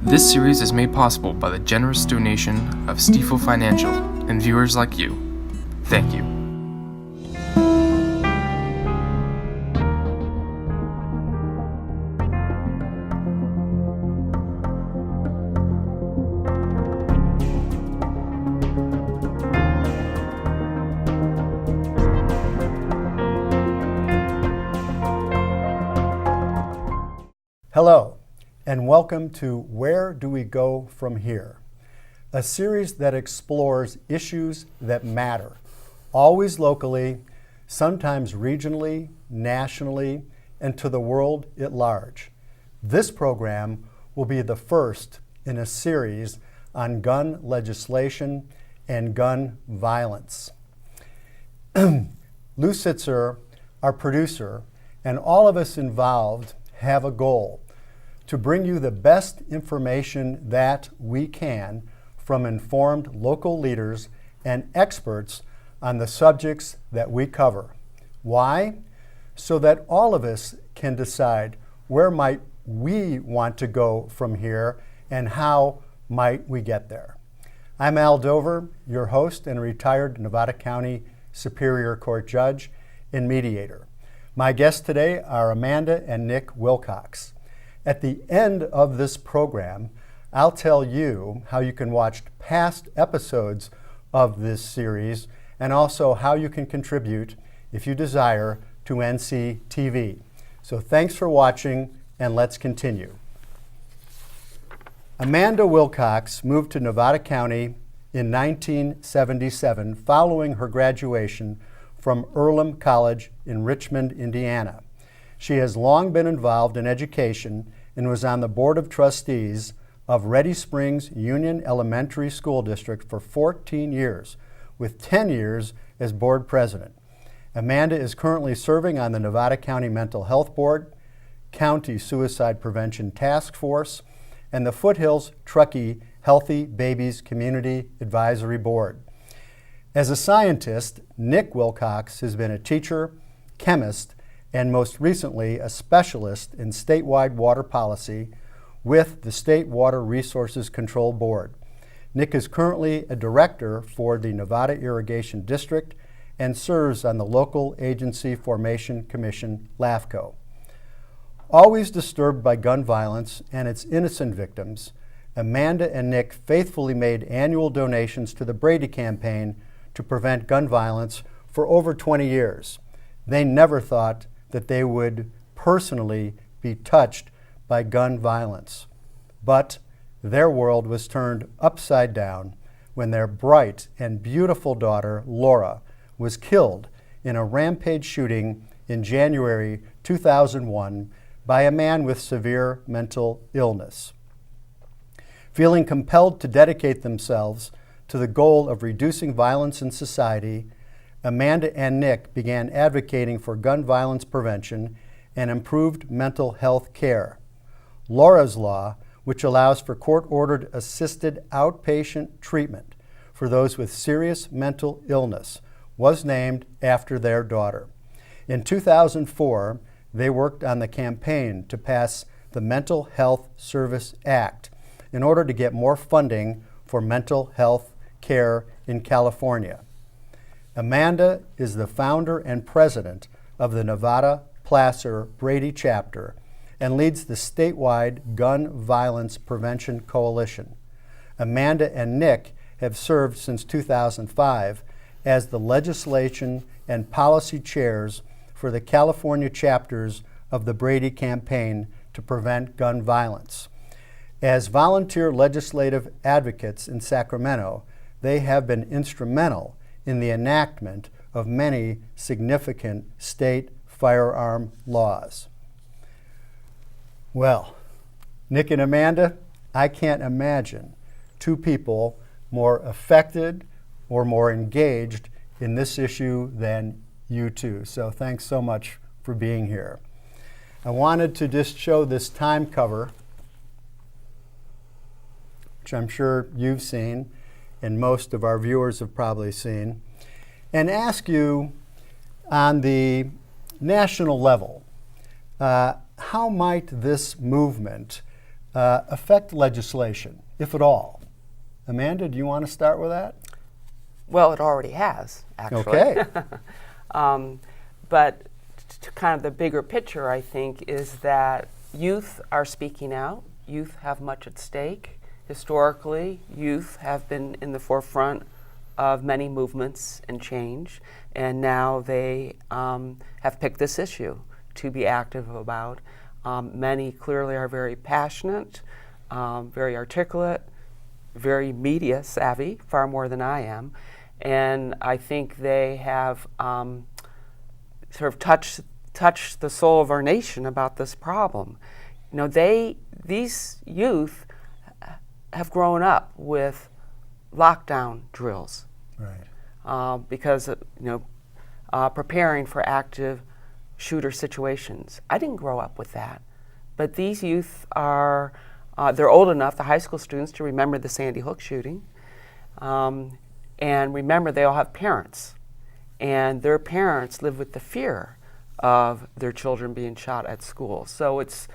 This series is made possible by the generous donation of Stifel Financial and viewers like you. Thank you. Hello, and welcome to Where Do We Go From Here? A series that explores issues that matter, always locally, sometimes regionally, nationally, and to the world at large. This program will be the first in a series on gun legislation and gun violence. Lou Sitzer, our producer, and all of us involved have a goal: to bring you the best information that we can from informed local leaders and experts on the subjects that we cover. Why? So that all of us can decide where might we want to go from here and how might we get there. I'm Al Dover, your host and retired Nevada County Superior Court judge and mediator. My guests today are Amanda and Nick Wilcox. At the end of this program, I'll tell you how you can watch past episodes of this series and also how you can contribute, if you desire, to NCTV. So thanks for watching, and let's continue. Amanda Wilcox moved to Nevada County in 1977 following her graduation from Earlham College in Richmond, Indiana. She has long been involved in education and was on the Board of Trustees of Ready Springs Union Elementary School District for 14 years, with 10 years as board president. Amanda is currently serving on the Nevada County Mental Health Board, County Suicide Prevention Task Force, and the Foothills Truckee Healthy Babies Community Advisory Board. As a scientist, Nick Wilcox has been a teacher, chemist, and most recently a specialist in statewide water policy with the State Water Resources Control Board. Nick is currently a director for the Nevada Irrigation District and serves on the Local Agency Formation Commission, LAFCO. Always disturbed by gun violence and its innocent victims, Amanda and Nick faithfully made annual donations to the Brady campaign to prevent gun violence for over 20 years. They never thought that they would personally be touched by gun violence. But their world was turned upside down when their bright and beautiful daughter, Laura, was killed in a rampage shooting in January 2001 by a man with severe mental illness. Feeling compelled to dedicate themselves to the goal of reducing violence in society, Amanda and Nick began advocating for gun violence prevention and improved mental health care. Laura's Law, which allows for court-ordered assisted outpatient treatment for those with serious mental illness, was named after their daughter. In 2004, they worked on the campaign to pass the Mental Health Service Act in order to get more funding for mental health care in California. Amanda is the founder and president of the Nevada Placer Brady chapter and leads the statewide Gun Violence Prevention Coalition. Amanda and Nick have served since 2005 as the legislation and policy chairs for the California chapters of the Brady campaign to prevent gun violence. As volunteer legislative advocates in Sacramento, they have been instrumental in the enactment of many significant state firearm laws. Well, Nick and Amanda, I can't imagine two people more affected or more engaged in this issue than you two. So thanks so much for being here. I wanted to just show this time cover, which I'm sure you've seen and most of our viewers have probably seen, and ask you on the national level, how might this movement affect legislation, if at all? Amanda, do you want to start with that? Well, it already has, actually. Okay. But kind of the bigger picture, I think, is that youth are speaking out. Youth have much at stake. Historically, youth have been in the forefront of many movements and change, and now they have picked this issue to be active about. Many clearly are very passionate, very articulate, very media savvy, far more than I am, and I think they have sort of touched the soul of our nation about this problem. You know, these youth have grown up with lockdown drills, Right. because preparing for active shooter situations. I didn't grow up with that, but these youth are they're old enough, the high school students, to remember the Sandy Hook shooting, and remember they all have parents, and their parents live with the fear of their children being shot at school. So it's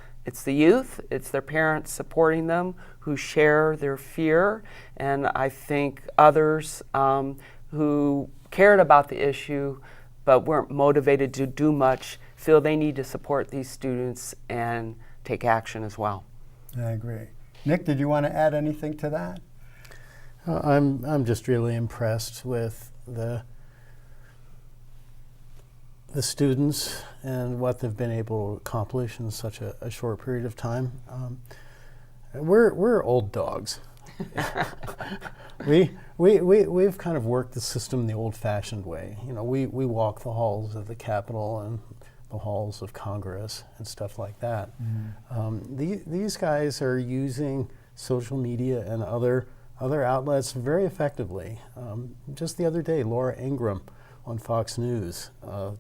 the youth, it's their parents supporting them who share their fear, and I think others who cared about the issue but weren't motivated to do much feel they need to support these students and take action as well. I agree. Nick, did you want to add anything to that? I'm just really impressed with the students and what they've been able to accomplish in such a short period of time. We're old dogs. We've kind of worked the system the old-fashioned way. You know, we walk the halls of the Capitol and the halls of Congress and stuff like that. These guys are using social media and other outlets very effectively. Just the other day, Laura Ingraham on Fox News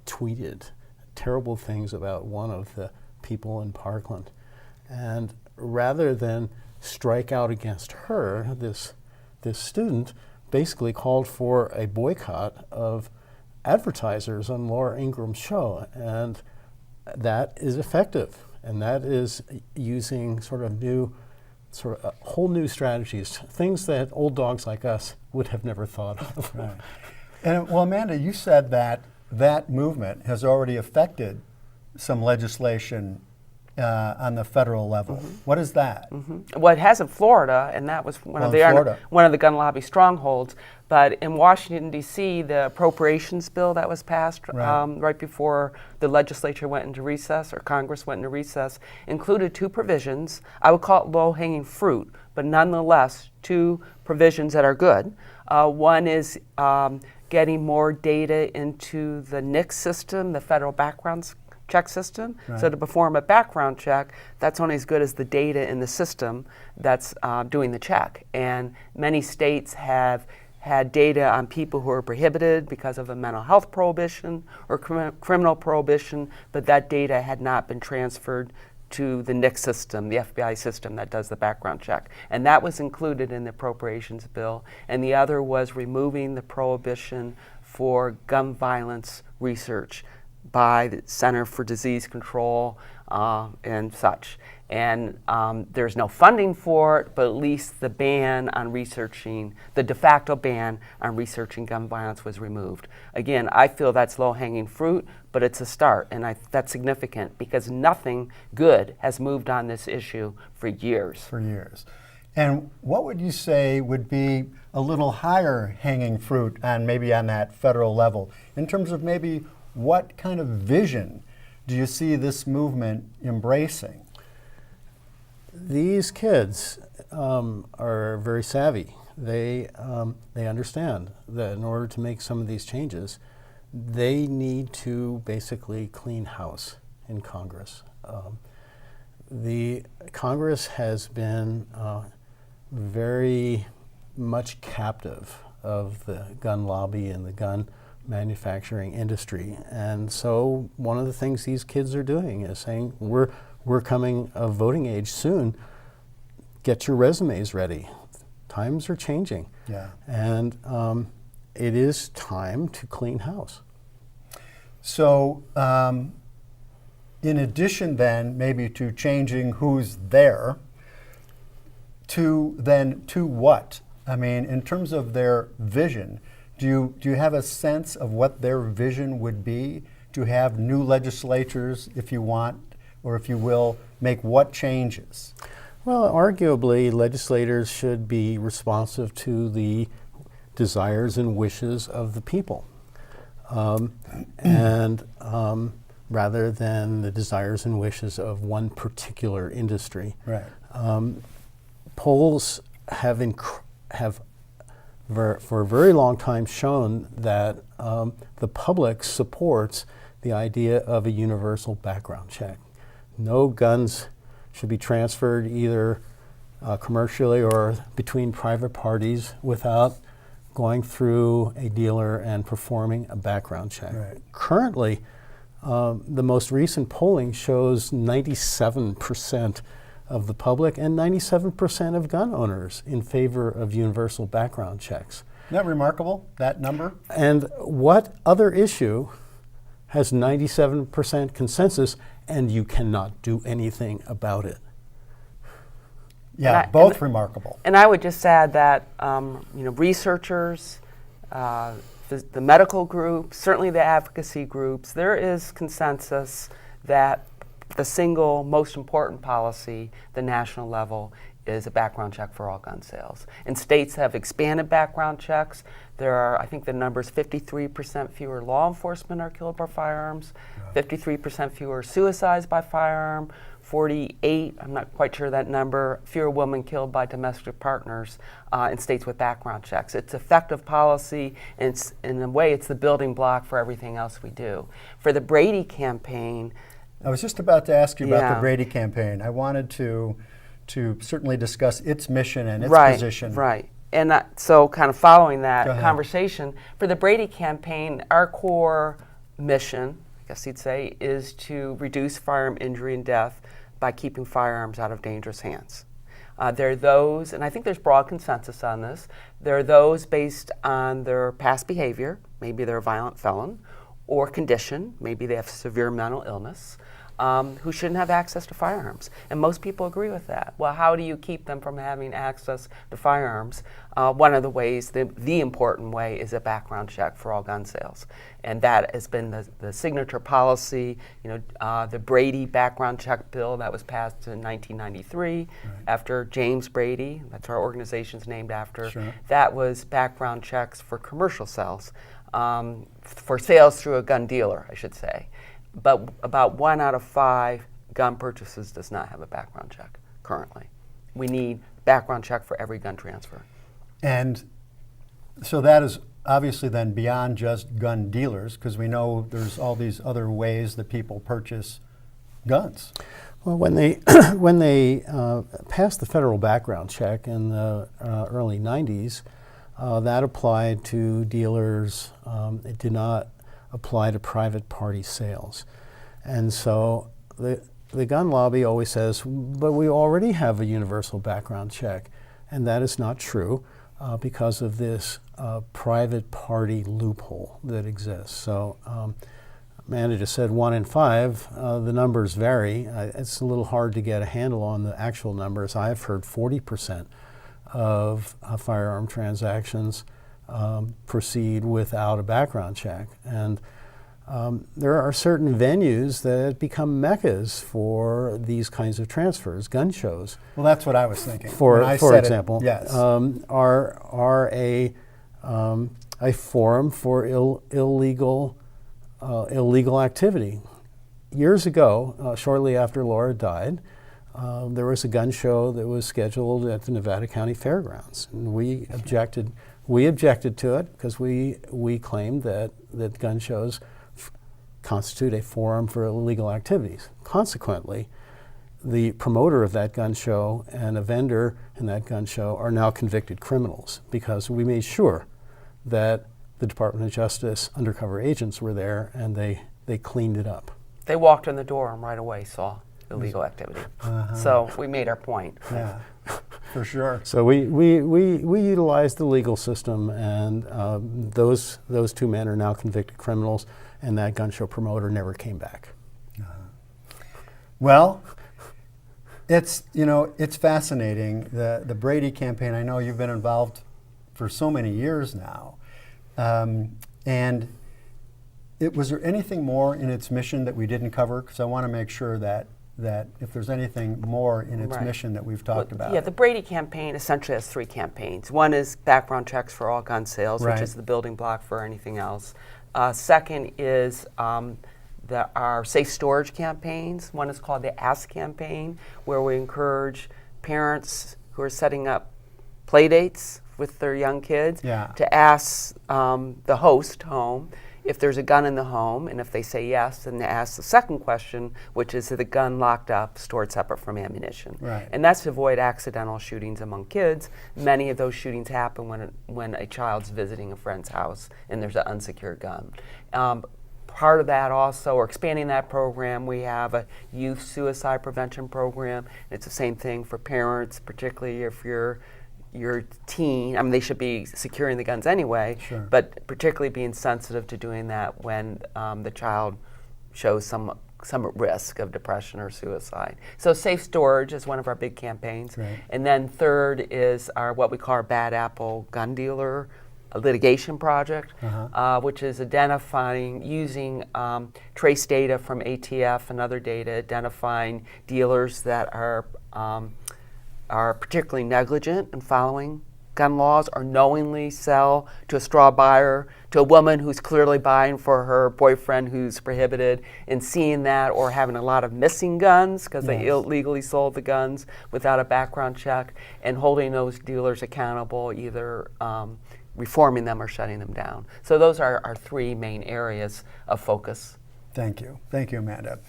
tweeted terrible things about one of the people in Parkland. And rather than strike out against her, this student basically called for a boycott of advertisers on Laura Ingram's show, and that is effective, and that is using whole new strategies, things that old dogs like us would have never thought of. Right. And well, Amanda, you said that movement has already affected some legislation on the federal level. What is that? Well, it has in Florida, and that was one of the gun lobby strongholds. But in Washington, D.C., the appropriations bill that was passed right before the legislature went into recess, or Congress went into recess, included two provisions. I would call it low-hanging fruit, but nonetheless, two provisions that are good. One is getting more data into the NICS system, the federal background check system. Right. So to perform a background check, that's only as good as the data in the system that's doing the check. And many states have had data on people who are prohibited because of a mental health prohibition or criminal prohibition, but that data had not been transferred to the NICS system, the FBI system that does the background check. And that was included in the appropriations bill. And the other was removing the prohibition for gun violence research by the Center for Disease Control and such. And there's no funding for it, but at least the ban on researching, the de facto ban on researching gun violence was removed. Again, I feel that's low-hanging fruit, but it's a start, and that's significant because nothing good has moved on this issue for years. For years. And what would you say would be a little higher hanging fruit on that federal level in terms of maybe what kind of vision do you see this movement embracing? These kids are very savvy. They understand that in order to make some of these changes, they need to basically clean house in Congress. The Congress has been very much captive of the gun lobby and the gun manufacturing industry, and so one of the things these kids are doing is saying, we're coming of voting age soon, get your resumes ready. Times are changing. Yeah. And it is time to clean house. So in addition then maybe to changing who's there, to what? I mean, in terms of their vision, do you have a sense of what their vision would be? To have new legislatures, if you want, or if you will, make what changes? Well, arguably, legislators should be responsive to the desires and wishes of the people, rather than the desires and wishes of one particular industry. Right. Polls have for a very long time shown that the public supports the idea of a universal background check. No guns should be transferred either commercially or between private parties without going through a dealer and performing a background check. Right. Currently, the most recent polling shows 97% of the public and 97% of gun owners in favor of universal background checks. Isn't that remarkable, that number? And what other issue has 97% consensus and you cannot do anything about it? Yeah, And I- both and- remarkable. And I would just add that researchers, the medical groups, certainly the advocacy groups, there is consensus that the single most important policy, the national level, is a background check for all gun sales. And states have expanded background checks. There are, I think the number is 53% fewer law enforcement are killed by firearms, 53% fewer suicides by firearm, 48, I'm not quite sure that number, fewer women killed by domestic partners in states with background checks. It's effective policy, and it's, in a way, it's the building block for everything else we do. For the Brady campaign, I was just about to ask you about Yeah. the Brady campaign. I wanted to certainly discuss its mission and its right, position. Right. And so kind of following Go that ahead. conversation, for the Brady campaign, our core mission, I guess you'd say, is to reduce firearm injury and death by keeping firearms out of dangerous hands. There are those, and I think there's broad consensus on this, there are those based on their past behavior, maybe they're a violent felon, or condition, maybe they have severe mental illness, who shouldn't have access to firearms. And most people agree with that. Well, how do you keep them from having access to firearms? One of the ways, the important way, is a background check for all gun sales. And that has been the signature policy. The Brady background check bill that was passed in 1993 after James Brady, that's our organization's named after. Sure. That was background checks for commercial sales, for sales through a gun dealer, I should say. But about 1 out of 5 gun purchases does not have a background check currently. We need background check for every gun transfer. And so that is obviously then beyond just gun dealers, because we know there's all these other ways that people purchase guns. Well, when they passed the federal background check in the early 90s, that applied to dealers. It did not apply to private party sales. And so the gun lobby always says, but we already have a universal background check. And that is not true because of this private party loophole that exists. So Amanda just said 1 in 5. The numbers vary. It's a little hard to get a handle on the actual numbers. I've heard 40% of firearm transactions proceed without a background check. And there are certain venues that become meccas for these kinds of transfers. Gun shows, Well, that's what I was thinking. for When I said it, example, yes. are a forum for illegal activity. Years ago, shortly after Laura died, there was a gun show that was scheduled at the Nevada County Fairgrounds, and we objected. We objected to it because we claimed that gun shows constitute a forum for illegal activities. Consequently, the promoter of that gun show and a vendor in that gun show are now convicted criminals because we made sure that the Department of Justice undercover agents were there and they cleaned it up. They walked in the door and right away saw illegal activity. So we made our point. Yeah, for sure. So we utilized the legal system, and those 2 men are now convicted criminals, and that gun show promoter never came back. Well, It's, it's fascinating. The Brady campaign, I know you've been involved for so many years now. And was there anything more in its mission that we didn't cover? Because I want to make sure that if there's anything more in its Right. mission that we've talked about. Yeah, the Brady campaign essentially has 3 campaigns. One is background checks for all gun sales, Right. which is the building block for anything else. Second is our safe storage campaigns. One is called the Ask campaign, where we encourage parents who are setting up play dates with their young kids Yeah. to ask the host home if there's a gun in the home, and if they say yes, then they ask the second question, which is the gun locked up, stored separate from ammunition. Right. And that's to avoid accidental shootings among kids. Many of those shootings happen when a child's visiting a friend's house and there's an unsecured gun. Part of that also, or expanding that program, we have a youth suicide prevention program. It's the same thing for parents, particularly if your teen, I mean, they should be securing the guns anyway, Sure. but particularly being sensitive to doing that when the child shows some risk of depression or suicide. So safe storage is one of our big campaigns. Right. And then third is what we call our Bad Apple Gun Dealer litigation project, which is identifying, using trace data from ATF and other data, identifying dealers that are particularly negligent in following gun laws, or knowingly sell to a straw buyer, to a woman who's clearly buying for her boyfriend who's prohibited, and seeing that, or having a lot of missing guns because they Yes. illegally sold the guns without a background check, and holding those dealers accountable, either reforming them or shutting them down. So those are our 3 main areas of focus. Thank you. Thank you, Amanda.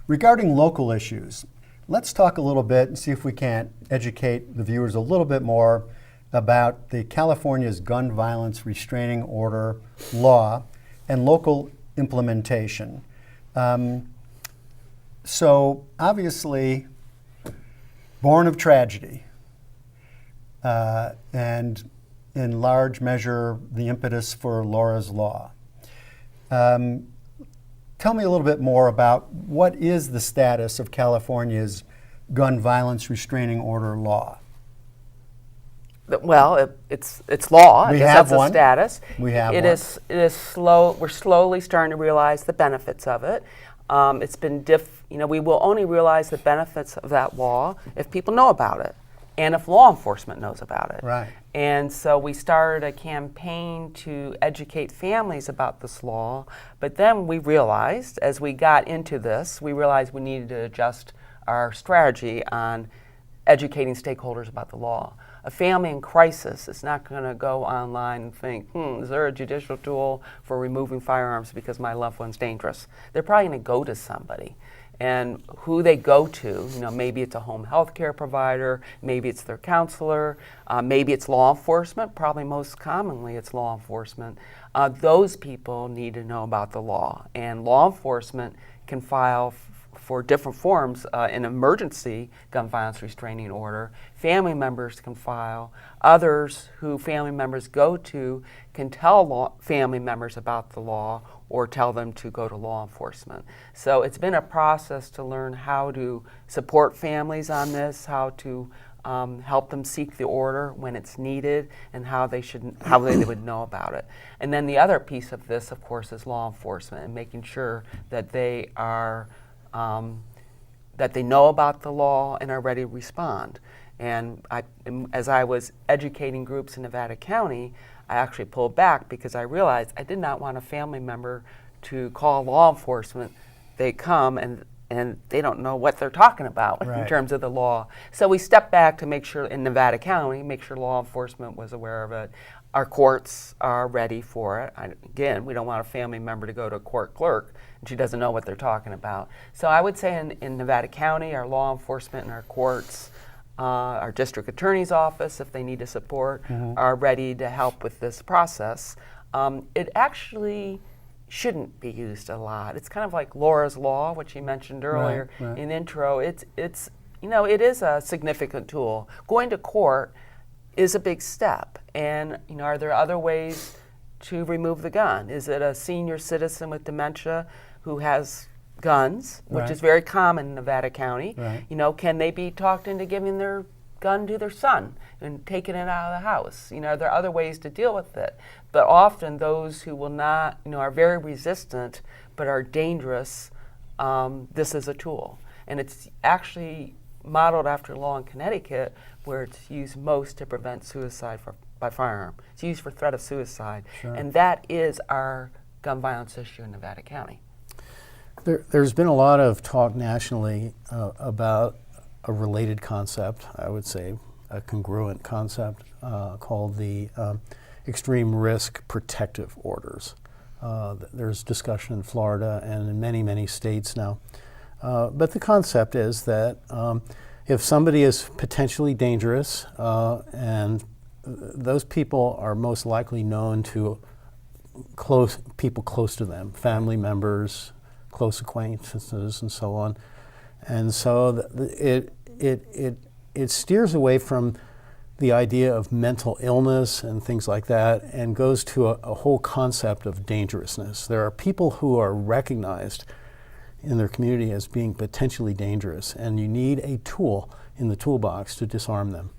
Regarding local issues, let's talk a little bit and see if we can't educate the viewers a little bit more about the California's Gun Violence Restraining Order law and local implementation. So obviously, born of tragedy, and in large measure the impetus for Laura's Law. Tell me a little bit more about what is the status of California's Gun Violence Restraining Order law? Well, it's law. I We guess have that's one. the status. We have It one. is slow. We're slowly starting to realize the benefits of it. It's been we will only realize the benefits of that law if people know about it, and if law enforcement knows about it. Right. And so we started a campaign to educate families about this law, but then we realized, as we got into this, we realized we needed to adjust our strategy on educating stakeholders about the law. A family in crisis is not going to go online and think, is there a judicial tool for removing firearms because my loved one's dangerous? They're probably going to go to somebody. And who they go to, maybe it's a home health care provider, maybe it's their counselor, maybe it's law enforcement, probably most commonly it's law enforcement. Those people need to know about the law, and law enforcement can file for different forms, an emergency gun violence restraining order. Family members can file. Others who family members go to can tell family members about the law or tell them to go to law enforcement. So it's been a process to learn how to support families on this, how to help them seek the order when it's needed, and how they would know about it. And then the other piece of this, of course, is law enforcement and making sure that they are that they know about the law and are ready to respond. And as I was educating groups in Nevada County, I actually pulled back because I realized I did not want a family member to call law enforcement. They come and they don't know what they're talking about Right. in terms of the law. So we stepped back to make sure in Nevada County, make sure law enforcement was aware of it. Our courts are ready for it. Again, we don't want a family member to go to a court clerk and she doesn't know what they're talking about. So I would say in Nevada County, our law enforcement and our courts, our district attorney's office, if they need to support, are ready to help with this process. It actually shouldn't be used a lot. It's kind of like Laura's Law, which you mentioned earlier right. in the intro. It is a significant tool. Going to court is a big step. And are there other ways to remove the gun? Is it a senior citizen with dementia who has guns, which Right. is very common in Nevada County. Right. You know, can they be talked into giving their gun to their son and taking it out of the house? You know, there are other ways to deal with it. But often those who will not, you know, are very resistant but are dangerous, this is a tool. And it's actually modeled after law in Connecticut, where it's used most to prevent suicide by firearm. It's used for threat of suicide. Sure. And that is our gun violence issue in Nevada County. There's been a lot of talk nationally about a related concept, I would say, a congruent concept called the extreme risk protective orders. There's discussion in Florida and in many, many states now. But the concept is that if somebody is potentially dangerous and those people are most likely known to people close to them, family members, close acquaintances, and so on. And so it steers away from the idea of mental illness and things like that and goes to a whole concept of dangerousness. There are people who are recognized in their community as being potentially dangerous, and you need a tool in the toolbox to disarm them.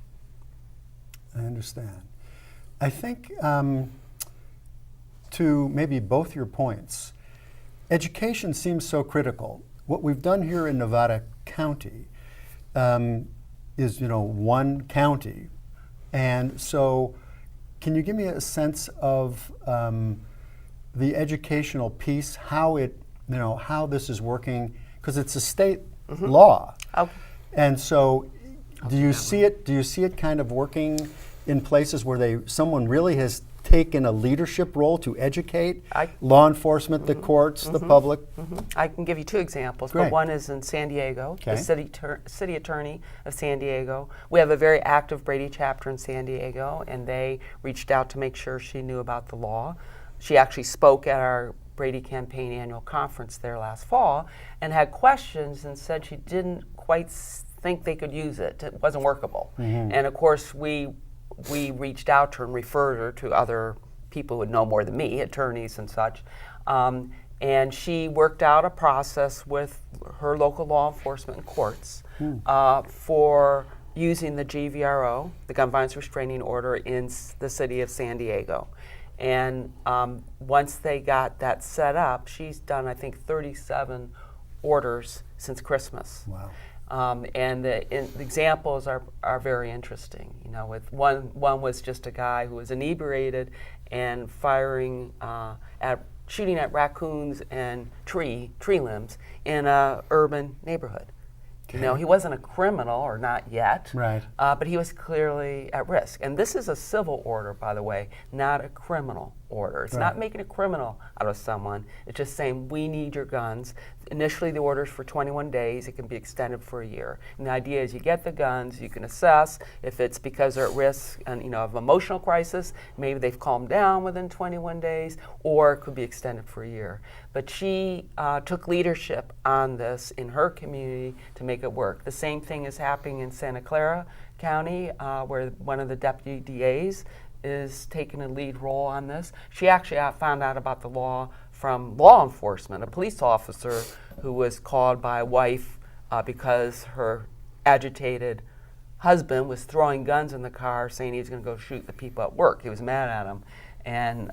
I understand. I think to maybe both your points, education seems so critical. What we've done here in Nevada County is, you know, one county. And so can you give me a sense of the educational piece, how it, you know, how this is working? Because it's a state law. Oh. And so do you see it kind of working in places where someone really has taken a leadership role to educate law enforcement, the courts, the public? I can give you two examples, Great. but one is in San Diego, Okay. the city attorney of San Diego. We have a very active Brady chapter in San Diego, and they reached out to make sure she knew about the law. She actually spoke at our Brady campaign annual conference there last fall and had questions and said she didn't quite think they could use it. It wasn't workable. And of course, we reached out to her and referred her to other people who would know more than me, attorneys and such. And she worked out a process with her local law enforcement and courts for using the GVRO, the Gun Violence Restraining Order, in the city of San Diego. And once they got that set up, she's done, I think, 37 orders since Christmas. Wow. And the examples are very interesting. You know, with one was just a guy who was inebriated and shooting at raccoons and tree limbs in a urban neighborhood. You know, he wasn't a criminal, or not yet, Right. but he was clearly at risk. And this is a civil order, by the way, not a criminal order. It's not making a criminal out of someone. It's just saying, we need your guns. Initially, the order's for 21 days. It can be extended for a year. And the idea is you get the guns, you can assess if it's because they're at risk and, you know, of emotional crisis, maybe they've calmed down within 21 days, or it could be extended for a year. But she took leadership on this in her community to make it work. The same thing is happening in Santa Clara County, where one of the deputy DAs is taking a lead role on this. She actually found out about the law from law enforcement, a police officer who was called by a wife because her agitated husband was throwing guns in the car, saying he was going to go shoot the people at work. He was mad at him. And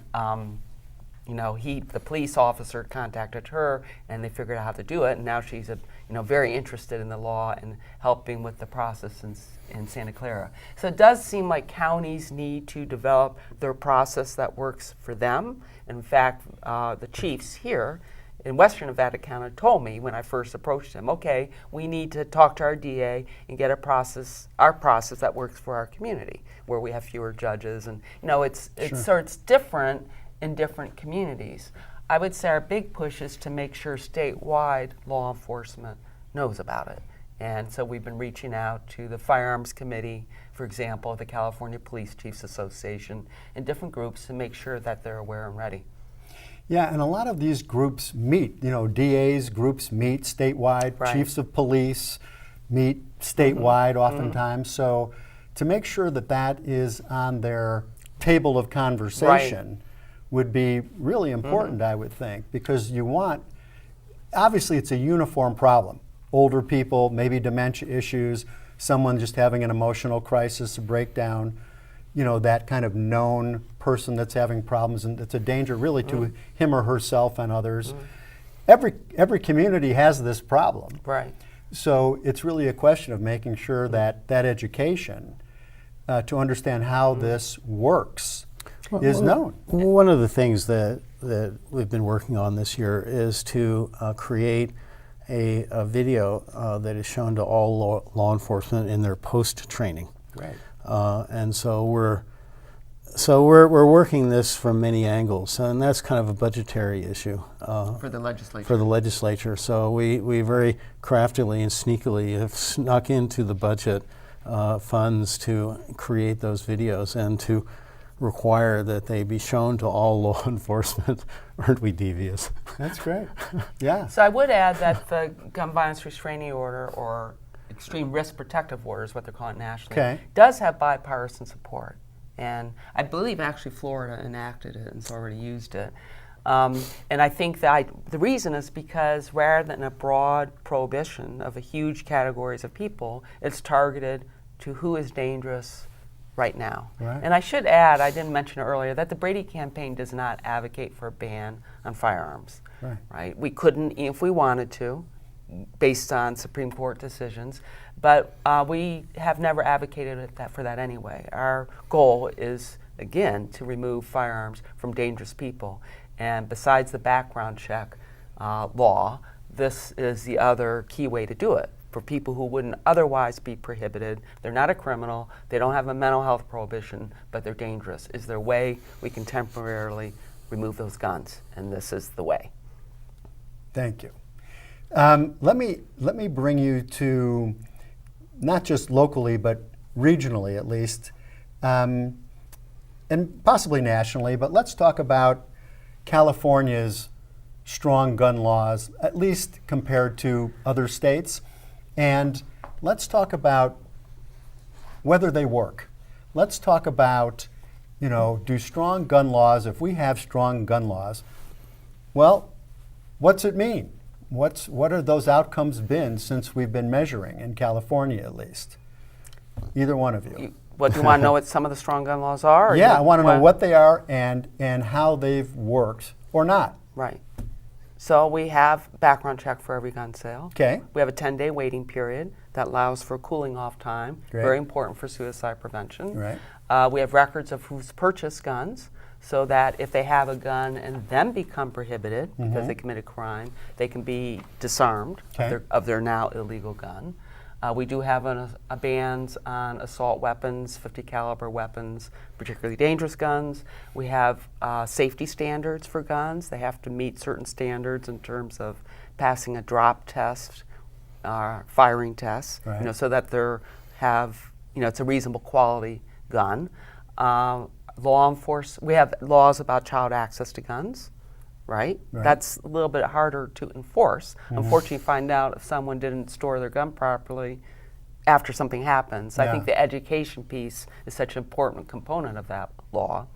you know, the police officer contacted her, and they figured out how to do it. And now she's, very interested in the law and helping with the process in Santa Clara. So it does seem like counties need to develop their process that works for them. In fact, the chiefs here in Western Nevada County told me when I first approached them, okay, we need to talk to our DA and get our process that works for our community, where we have fewer judges, and it's different in different communities. I would say our big push is to make sure statewide law enforcement knows about it. And so we've been reaching out to the Firearms Committee, for example, the California Police Chiefs Association, and different groups to make sure that they're aware and ready. Yeah, and a lot of these groups meet, DAs groups meet statewide, Right. chiefs of police meet statewide oftentimes. So to make sure that that is on their table of conversation would be really important, I would think, because you want obviously it's a uniform problem. Older people, maybe dementia issues, someone just having an emotional crisis, a breakdown, you know, that kind of known person that's having problems, and it's a danger really to him or herself and others. Every community has this problem. Right. So it's really a question of making sure that that education to understand how this works is known. One of the things that we've been working on this year is to create a video that is shown to all law enforcement in their post-training. Right. And so we're working this from many angles, and that's kind of a budgetary issue For the legislature. for the legislature. So we very craftily and sneakily have snuck into the budget funds to create those videos and to require that they be shown to all law enforcement. Aren't we devious? That's great. Yeah. So I would add that the gun violence restraining order, or extreme risk protective order is what they're calling nationally, Okay. does have bipartisan support. And I believe actually Florida enacted it and has already used it. And I think that the reason is because rather than a broad prohibition of a huge categories of people, it's targeted to who is dangerous right now. Right. And I should add, I didn't mention earlier, that the Brady campaign does not advocate for a ban on firearms. Right. We couldn't if we wanted to, based on Supreme Court decisions, but we have never advocated for that anyway. Our goal is, again, to remove firearms from dangerous people. And besides the background check law, this is the other key way to do it. For people who wouldn't otherwise be prohibited, they're not a criminal, they don't have a mental health prohibition, but they're dangerous. Is there a way we can temporarily remove those guns? And this is the way. Thank you. Let me bring you to not just locally, but regionally at least, and possibly nationally, but let's talk about California's strong gun laws, at least compared to other states. And let's talk about whether they work. Let's talk about, you know, do strong gun laws, if we have strong gun laws, well, what's it mean? What are those outcomes been since we've been measuring, in California at least? Either one of you. What, do you want to know what some of the strong gun laws are? Or Yeah, you I want to know what they are and how they've worked or not. Right. So we have background check for every gun sale. Okay. We have a 10-day waiting period that allows for cooling off time. Great. Very important for suicide prevention. Right. We have records of who's purchased guns, so that if they have a gun and then become prohibited because they committed crime, they can be disarmed Okay. of their now illegal gun. We do have a bans on assault weapons, 50 caliber weapons, particularly dangerous guns. We have safety standards for guns. They have to meet certain standards in terms of passing a drop test, firing test, Right. you know, so that it's a reasonable quality gun. Law enforcement, we have laws about child access to guns. Right? That's a little bit harder to enforce. Unfortunately, you find out if someone didn't store their gun properly after something happens. I think the education piece is such an important component of that law.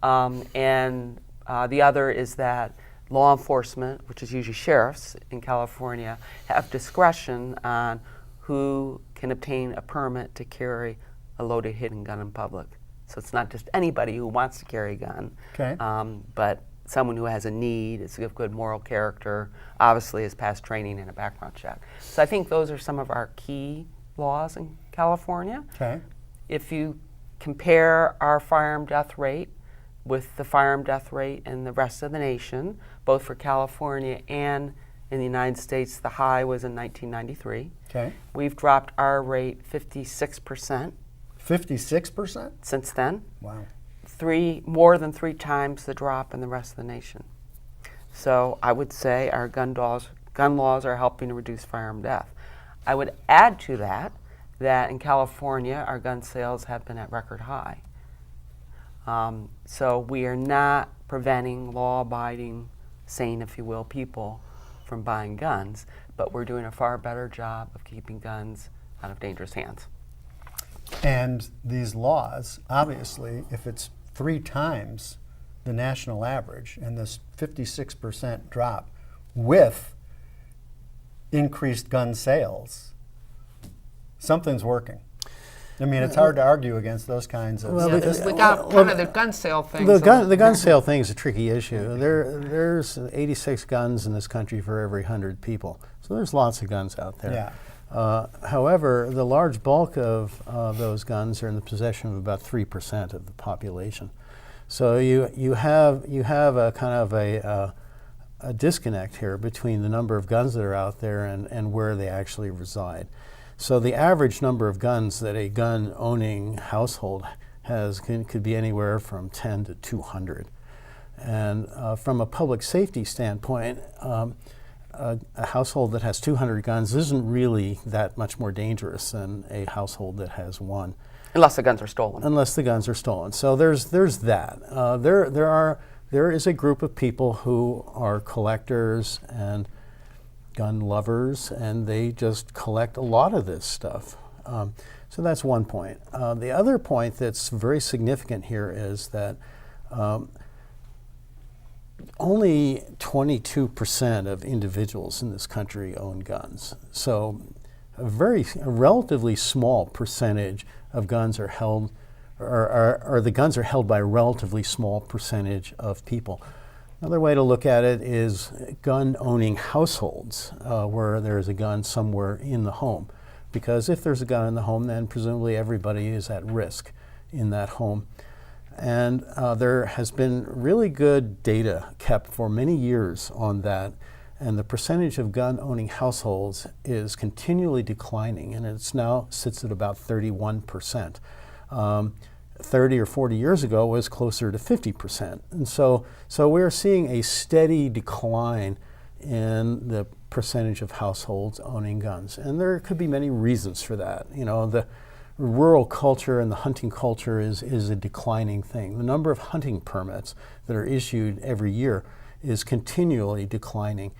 And the other is that law enforcement, which is usually sheriffs in California, have discretion on who can obtain a permit to carry a loaded hidden gun in public. So it's not just anybody who wants to carry a gun, Okay. but someone who has a need, is of good moral character, obviously has passed training and a background check. So I think those are some of our key laws in California. Okay. If you compare our firearm death rate with the firearm death rate in the rest of the nation, both for California and in the United States, the high was in 1993. Okay. We've dropped our rate 56% 56%? since then. Wow. More than three times the drop in the rest of the nation. So I would say our gun laws are helping to reduce firearm death. I would add to that in California, our gun sales have been at record high. So we are not preventing law-abiding, sane, if you will, people from buying guns, but we're doing a far better job of keeping guns out of dangerous hands. And these laws, obviously, if it's 3 times the national average and this 56% drop with increased gun sales, something's working. I mean, it's hard to argue against those kinds of. Well, Yeah, because- we got kind of the gun sale thing. The so- gun sale thing is a tricky issue. There's 86 guns in this country for every 100 people, so there's lots of guns out there. Yeah. However, the large bulk of those guns are in the possession of about 3% of the population. So you have a kind of a disconnect here between the number of guns that are out there and where they actually reside. So the average number of guns that a gun-owning household has could be anywhere from 10 to 200. And from a public safety standpoint, a household that has 200 guns isn't really that much more dangerous than a household that has one, Unless the guns are stolen. unless the guns are stolen. So there's that. There is a group of people who are collectors and gun lovers, and they just collect a lot of this stuff. So that's one point. The other point that's very significant here is that only 22% of individuals in this country own guns. So a relatively small percentage of guns are held, or the guns are held by a relatively small percentage of people. Another way to look at it is gun-owning households, where there's a gun somewhere in the home. Because if there's a gun in the home, then presumably everybody is at risk in that home. And there has been really good data kept for many years on that, and the percentage of gun-owning households is continually declining, and it's now sits at about 31%. 30 or 40 years ago was closer to 50%. And so we're seeing a steady decline in the percentage of households owning guns. And there could be many reasons for that. You know, the rural culture and the hunting culture is a declining thing. The number of hunting permits that are issued every year is continually declining.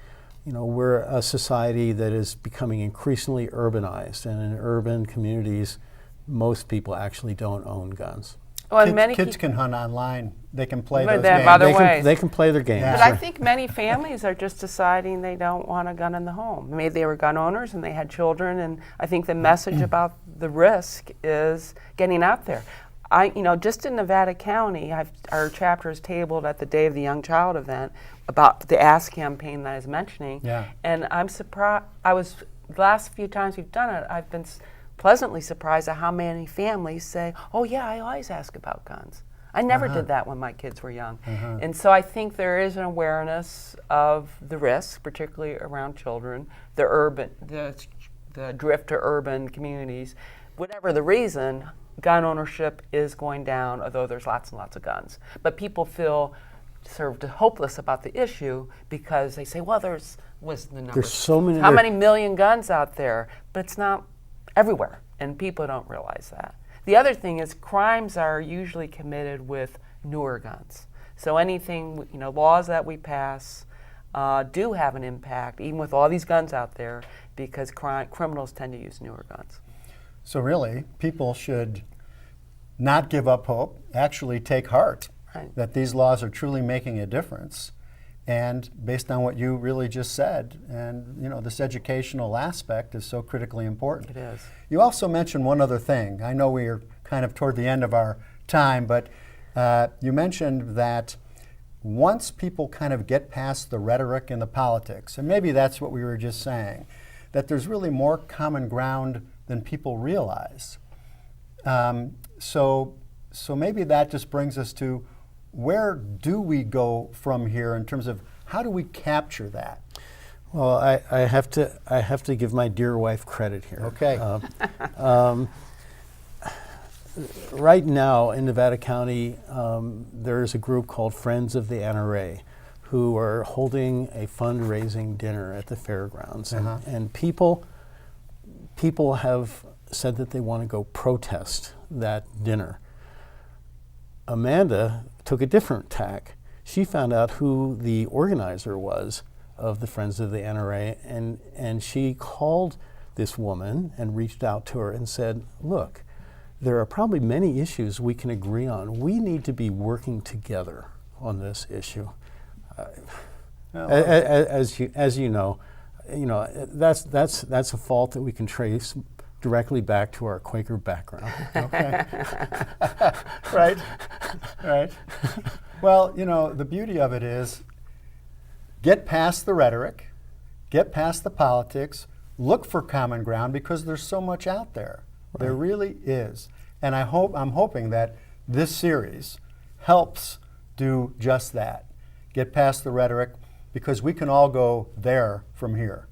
You know, we're a society that is becoming increasingly urbanized, and in urban communities, most people actually don't own guns. Well, and many Kids can hunt online. They can play But those they have games. other They ways. can play their games. Yeah. But I think many families are just deciding they don't want a gun in the home. Maybe they were gun owners and they had children, and I think the message about the risk is getting out there. Just in Nevada County, our chapter is tabled at the Day of the Young Child event about the Ask campaign that I was mentioning. Yeah. And I'm surprised. The last few times we've done it, I've been pleasantly surprised at how many families say, "Oh yeah, I always ask about guns. I never did that when my kids were young." And so I think there is an awareness of the risk, particularly around children, the drift to urban communities. Whatever the reason, gun ownership is going down, although there's lots and lots of guns. But people feel sort of hopeless about the issue because they say, well, what's the number? There's so many. How many million guns out there? But it's not everywhere, and people don't realize that. The other thing is crimes are usually committed with newer guns. So anything, laws that we pass do have an impact, even with all these guns out there, because criminals tend to use newer guns. So really, people should not give up hope, actually take heart Right. that these laws are truly making a difference. And based on what you really just said, and this educational aspect is so critically important. It is. You also mentioned one other thing. I know we are kind of toward the end of our time, but you mentioned that once people kind of get past the rhetoric and the politics, and maybe that's what we were just saying, that there's really more common ground than people realize. So maybe that just brings us to, where do we go from here in terms of how do we capture that? Well, I have to give my dear wife credit here. Okay. Right now in Nevada County, there's a group called Friends of the NRA who are holding a fundraising dinner at the fairgrounds, and people have said that they want to go protest that dinner. Amanda took a different tack. She found out who the organizer was of the Friends of the NRA, and she called this woman and reached out to her and said, look, there are probably many issues we can agree on. We need to be working together on this issue. As you know, you know, that's a fault that we can trace directly back to our Quaker background. Okay. Right. Right. Well, you know, the beauty of it is get past the rhetoric, get past the politics, look for common ground because there's so much out there. Right. There really is. And I'm hoping that this series helps do just that. Get past the rhetoric because we can all go there from here.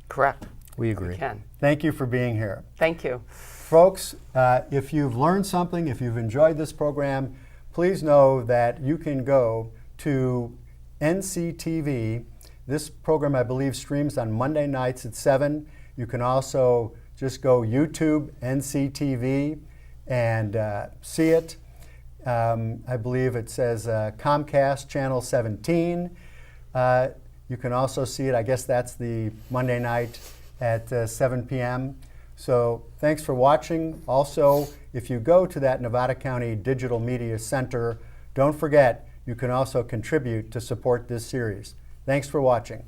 Correct. We agree. We can. Thank you for being here. Thank you. Folks, if you've learned something, if you've enjoyed this program, please know that you can go to NCTV. This program, I believe, streams on Monday nights at 7. You can also just go YouTube, NCTV, and see it. I believe it says Comcast Channel 17. You can also see it, I guess that's the Monday night at 7 p.m. So thanks for watching. Also, if you go to that Nevada County Digital Media Center, don't forget you can also contribute to support this series. Thanks for watching.